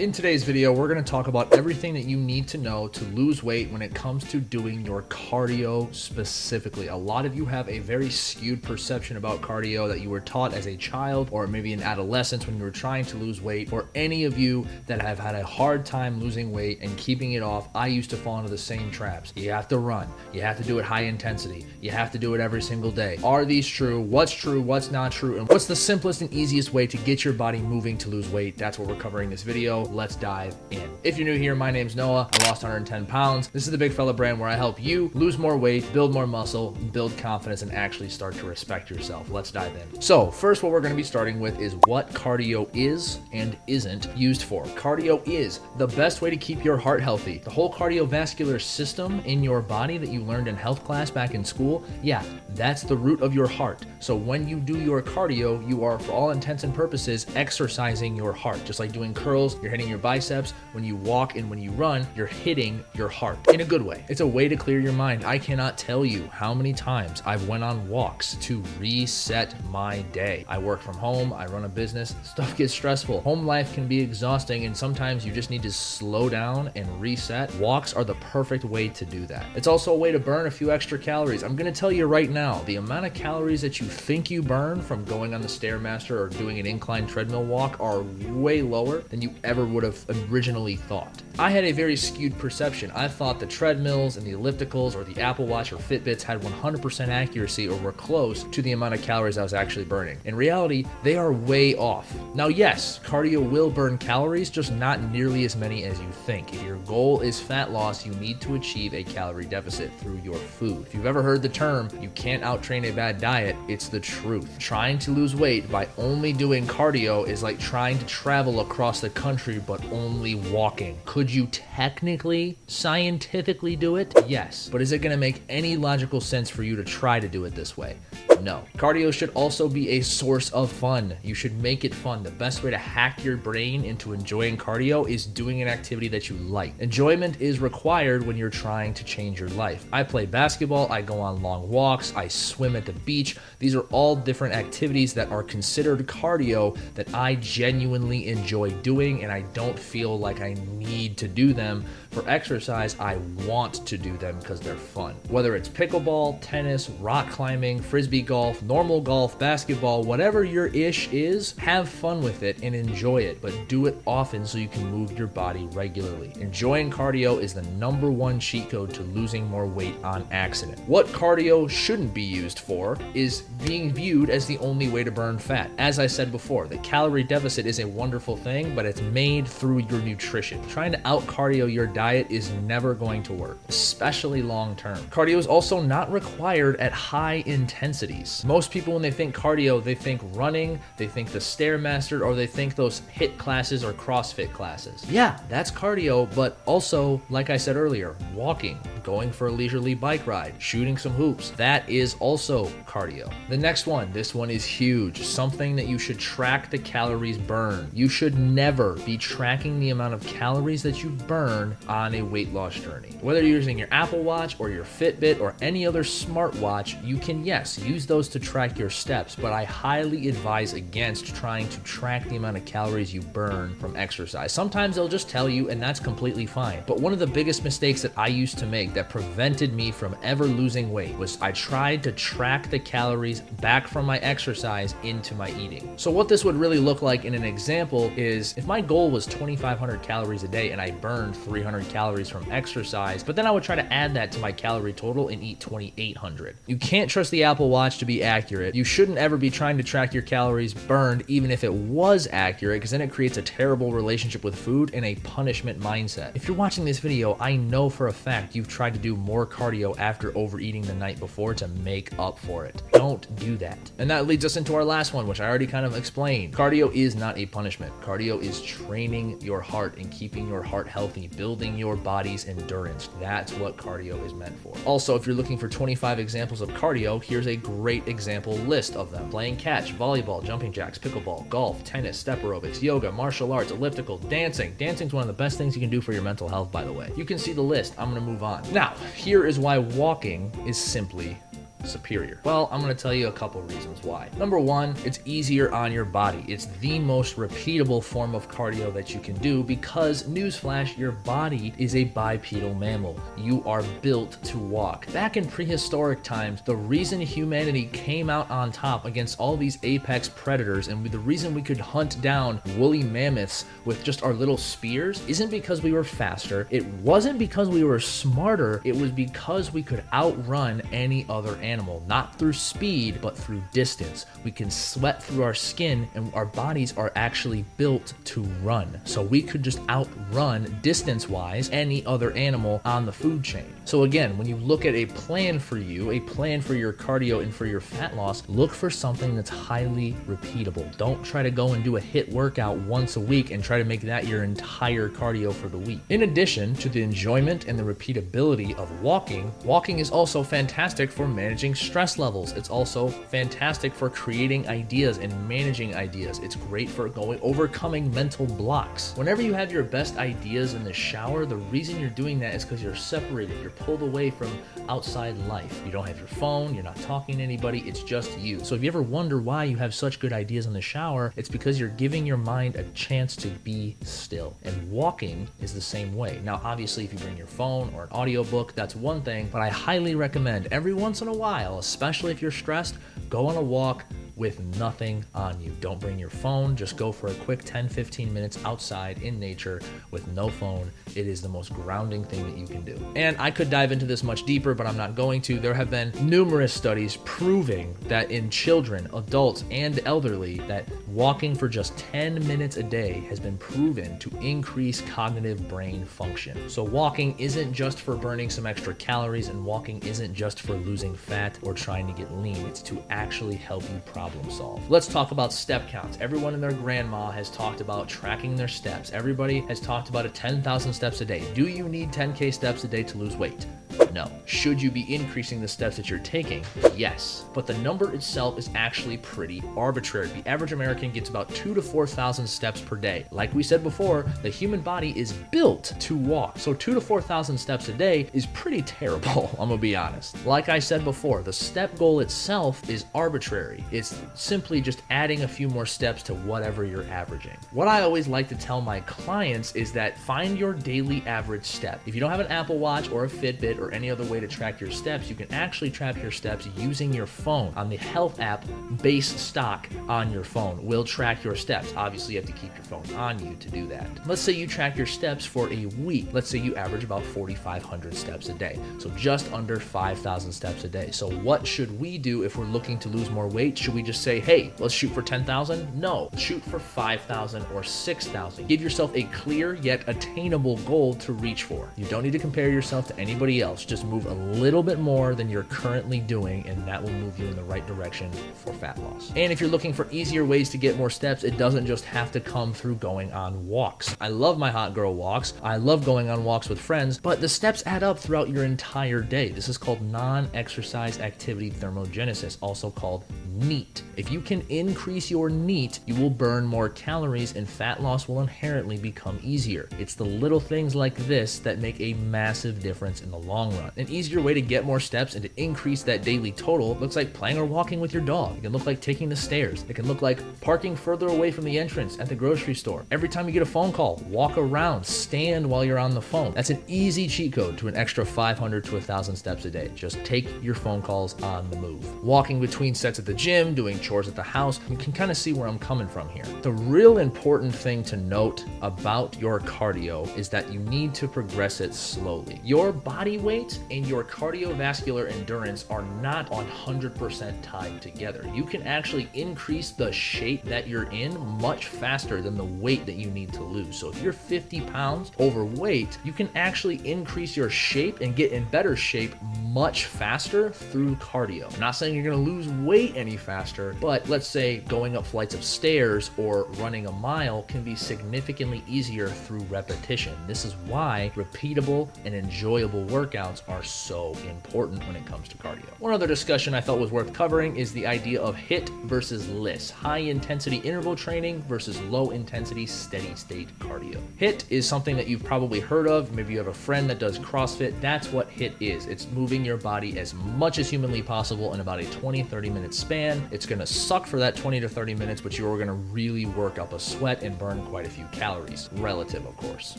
In today's video, we're going to talk about everything that you need to know to lose weight when it comes to doing your cardio specifically. A lot of you have a very skewed perception about cardio that you were taught as a child or maybe in adolescence when you were trying to lose weight, or any of you that have had a hard time losing weight and keeping it off. I used to fall into the same traps. You have to run. You have to do it high intensity. You have to do it every single day. Are these true? What's not true? And what's the simplest and easiest way to get your body moving to lose weight? That's what we're covering in this video. Let's dive in. If you're new here, my name's Noah. I lost 110 pounds. This is the Big Fella brand where I help you lose more weight, build more muscle, build confidence, and actually start to respect yourself. Let's dive in. So first, what we're going to be starting with is what cardio is and isn't used for. Cardio is the best way to keep your heart healthy. The whole cardiovascular system in your body that you learned in health class back in school, yeah, that's the root of your heart. So when you do your cardio, you are, for all intents and purposes, exercising your heart. Just like doing curls, you're hitting your biceps. When you walk and when you run, you're hitting your heart in a good way. It's a way to clear your mind. I cannot tell you how many times I've went on walks to reset my day. I work from home, I run a business, stuff gets stressful. Home life can be exhausting, and sometimes you just need to slow down and reset. Walks are the perfect way to do that. It's also a way to burn a few extra calories. I'm gonna tell you right now, the amount of calories that you think you burn from going on the Stairmaster or doing an incline treadmill walk are way lower than you ever would have originally thought. I had a very skewed perception. I thought the treadmills and the ellipticals or the Apple Watch or Fitbits had 100% accuracy or were close to the amount of calories I was actually burning. In reality, they are way off. Now, yes, cardio will burn calories, just not nearly as many as you think. If your goal is fat loss, you need to achieve a calorie deficit through your food. If you've ever heard the term, you can't out-train a bad diet, it's the truth. Trying to lose weight by only doing cardio is like trying to travel across the country but only walking. Could you technically, scientifically do it? Yes. But is it going to make any logical sense for you to try to do it this way? No. Cardio should also be a source of fun. You should make it fun. The best way to hack your brain into enjoying cardio is doing an activity that you like. Enjoyment is required when you're trying to change your life. I play basketball, I go on long walks, I swim at the beach. These are all different activities that are considered cardio that I genuinely enjoy doing, and I don't feel like I need to do them for exercise. I want to do them because they're fun. Whether it's pickleball, tennis, rock climbing, frisbee golf, normal golf, basketball, whatever your ish is, have fun with it and enjoy it, but do it often so you can move your body regularly. Enjoying cardio is the #1 cheat code to losing more weight on accident. What cardio shouldn't be used for is being viewed as the only way to burn fat. As I said before, the calorie deficit is a wonderful thing, but it's made through your nutrition. Trying to out cardio your diet is never going to work, especially long term. Cardio is also not required at high intensities. Most people, when they think cardio, they think running, they think the Stairmaster, or they think those HIIT classes or CrossFit classes. Yeah, that's cardio, but also, like I said earlier, walking, going for a leisurely bike ride, shooting some hoops, that is also cardio. The next one, this one is huge, something that you should track the calories burned. You should never be tracking the amount of calories that you burn on a weight loss journey. Whether you're using your Apple Watch or your Fitbit or any other smartwatch, you can, yes, use those to track your steps, but I highly advise against trying to track the amount of calories you burn from exercise. Sometimes they'll just tell you, and that's completely fine. But one of the biggest mistakes that I used to make that prevented me from ever losing weight was I tried to track the calories back from my exercise into my eating. So what this would really look like in an example is if my goal was 2,500 calories a day and I burned 300 calories from exercise, but then I would try to add that to my calorie total and eat 2,800. You can't trust the Apple Watch to be accurate. You shouldn't ever be trying to track your calories burned, even if it was accurate, because then it creates a terrible relationship with food and a punishment mindset. If you're watching this video, I know for a fact you've tried to do more cardio after overeating the night before to make up for it. Don't do that. And that leads us into our last one, which I already kind of explained. Cardio is not a punishment. Cardio is training your heart and keeping your heart healthy, building your body's endurance. That's what cardio is meant for. Also, if you're looking for 25 examples of cardio, here's a great example list of them. Playing catch, volleyball, jumping jacks, pickleball, golf, tennis, step aerobics, yoga, martial arts, elliptical, dancing. Dancing's one of the best things you can do for your mental health, by the way. You can see the list. I'm gonna move on. Now, here is why walking is simply superior? Well, I'm going to tell you a couple reasons why. Number one, it's easier on your body. It's the most repeatable form of cardio that you can do because, newsflash, your body is a bipedal mammal. You are built to walk. Back in prehistoric times, the reason humanity came out on top against all these apex predators and the reason we could hunt down woolly mammoths with just our little spears isn't because we were faster. It wasn't because we were smarter. It was because we could outrun any other animal, not through speed, but through distance. We can sweat through our skin, and our bodies are actually built to run. So we could just outrun distance-wise any other animal on the food chain. So again, when you look at a plan for you, a plan for your cardio and for your fat loss, look for something that's highly repeatable. Don't try to go and do a HIIT workout once a week and try to make that your entire cardio for the week. In addition to the enjoyment and the repeatability of walking, walking is also fantastic for managing stress levels. It's also fantastic for creating ideas and managing ideas. It's great for overcoming mental blocks. Whenever you have your best ideas in the shower, the reason you're doing that is because you're separated. You're pulled away from outside life. You don't have your phone. You're not talking to anybody. It's just you. So if you ever wonder why you have such good ideas in the shower, it's because you're giving your mind a chance to be still. And walking is the same way. Now, obviously, if you bring your phone or an audiobook, that's one thing, but I highly recommend every once in a while, especially if you're stressed, go on a walk with nothing on you. Don't bring your phone. Just go for a quick 10-15 minutes outside in nature with no phone. It is the most grounding thing that you can do. And I could dive into this much deeper, but I'm not going to. There have been numerous studies proving that in children, adults, and elderly, that walking for just 10 minutes a day has been proven to increase cognitive brain function. So walking isn't just for burning some extra calories, and walking isn't just for losing fat or trying to get lean. It's to actually help you problem solve. Let's talk about step counts. Everyone and their grandma has talked about tracking their steps. Everybody has talked about a 10,000 steps a day. Do you need 10K steps a day to lose weight? No. Should you be increasing the steps that you're taking? Yes. But the number itself is actually pretty arbitrary. The average American gets about 2,000 to 4,000 steps per day. Like we said before, the human body is built to walk. So 2,000 to 4,000 steps a day is pretty terrible, I'm gonna be honest. Like I said before, the step goal itself is arbitrary. It's simply just adding a few more steps to whatever you're averaging. What I always like to tell my clients is that find your daily average step. If you don't have an Apple Watch or a Fitbit or any other way to track your steps, you can actually track your steps using your phone. On the health app, base stock on your phone will track your steps. Obviously, you have to keep your phone on you to do that. Let's say you track your steps for a week. Let's say you average about 4,500 steps a day. So just under 5,000 steps a day. So what should we do if we're looking to lose more weight? Should we just say, hey, let's shoot for 10,000? No, shoot for 5,000 or 6,000. Give yourself a clear yet attainable goal to reach for. You don't need to compare yourself to anybody else. Just move a little bit more than you're currently doing, and that will move you in the right direction for fat loss. And if you're looking for easier ways to get more steps, it doesn't just have to come through going on walks. I love my hot girl walks. I love going on walks with friends, but the steps add up throughout your entire day. This is called non-exercise activity thermogenesis, also called NEAT. If you can increase your NEAT, you will burn more calories and fat loss will inherently become easier. It's the little things like this that make a massive difference in the long run. An easier way to get more steps and to increase that daily total looks like playing or walking with your dog. It can look like taking the stairs. It can look like parking further away from the entrance at the grocery store. Every time you get a phone call, walk around, stand while you're on the phone. That's an easy cheat code to an extra 500 to 1,000 steps a day. Just take your phone calls on the move. Walking between sets at the gym, doing chores at the house, you can kind of see where I'm coming from here. The real important thing to note about your cardio is that you need to progress it slowly. Your body weight and your cardiovascular endurance are not 100% tied together. You can actually increase the shape that you're in much faster than the weight that you need to lose. So if you're 50 pounds overweight, you can actually increase your shape and get in better shape much faster through cardio. I'm not saying you're going to lose weight any faster, but let's say going up flights of stairs or running a mile can be significantly easier through repetition. This is why repeatable and enjoyable workouts are so important when it comes to cardio. One other discussion I thought was worth covering is the idea of HIIT versus LISS, high intensity interval training versus low intensity steady state cardio. HIIT is something that you've probably heard of. Maybe you have a friend that does CrossFit. That's what HIIT is. It's moving moving your body as much as humanly possible in about a 20-30 minute span. It's gonna suck for that 20 to 30 minutes, but you're gonna really work up a sweat and burn quite a few calories, relative of course.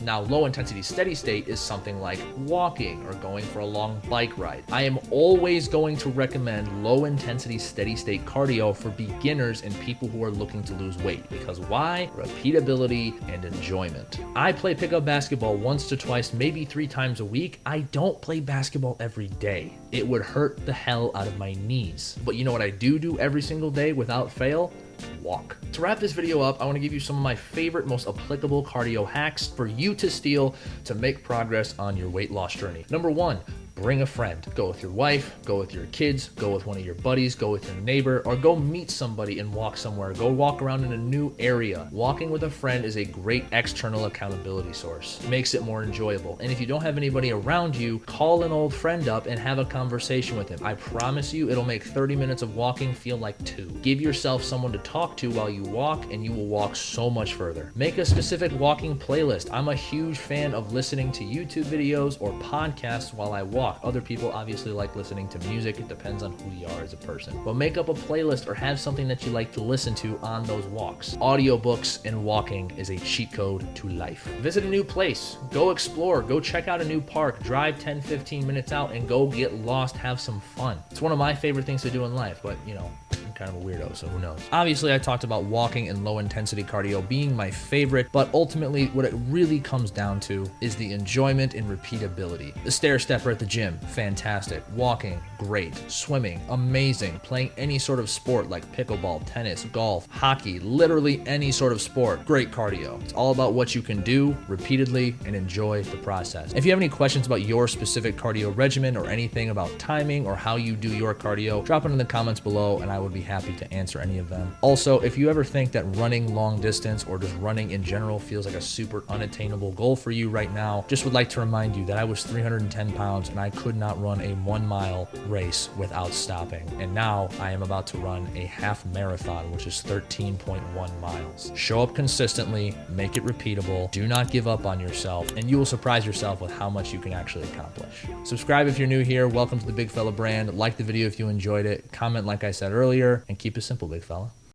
Now, low intensity steady state is something like walking or going for a long bike ride. I am always going to recommend low intensity steady state cardio for beginners and people who are looking to lose weight. Because why? Repeatability and enjoyment. I play pickup basketball once to twice, maybe 3 times a week. I don't play basketball every day. It would hurt the hell out of my knees. But you know what I do every single day without fail? Walk. To wrap this video up, I want to give you some of my favorite, most applicable cardio hacks for you to steal to make progress on your weight loss journey. Number 1, bring a friend. Go with your wife, go with your kids, go with one of your buddies, go with your neighbor, or go meet somebody and walk somewhere. Go walk around in a new area. Walking with a friend is a great external accountability source. Makes it more enjoyable. And if you don't have anybody around you, call an old friend up and have a conversation with him. I promise you, it'll make 30 minutes of walking feel like 2. Give yourself someone to talk to while you walk, and you will walk so much further. Make a specific walking playlist. I'm a huge fan of listening to YouTube videos or podcasts while I walk. Other people obviously like listening to music. It depends on who you are as a person. But make up a playlist or have something that you like to listen to on those walks. Audiobooks and walking is a cheat code to life. Visit a new place. Go explore. Go check out a new park. Drive 10-15 minutes out and go get lost. Have some fun. It's one of my favorite things to do in life, but you know, I'm kind of a weirdo, so who knows. Obviously, I talked about walking and low intensity cardio being my favorite, but ultimately what it really comes down to is the enjoyment and repeatability. The stair stepper at the gym, fantastic. Walking, great. Swimming, amazing. Playing any sort of sport like pickleball, tennis, golf, hockey, literally any sort of sport, great cardio. It's all about what you can do repeatedly and enjoy the process. If you have any questions about your specific cardio regimen or anything about timing or how you do your cardio, drop it in the comments below and I would be happy to answer any of them. Also, if you ever think that running long distance or just running in general feels like a super unattainable goal for you right now, just would like to remind you that I was 310 pounds and I could not run a 1-mile race without stopping. And now I am about to run a half marathon, which is 13.1 miles. Show up consistently, make it repeatable, do not give up on yourself, and you will surprise yourself with how much you can actually accomplish. Subscribe if you're new here. Welcome to the Big Fella brand. Like the video if you enjoyed it. Comment like I said earlier, and keep it simple, big fella.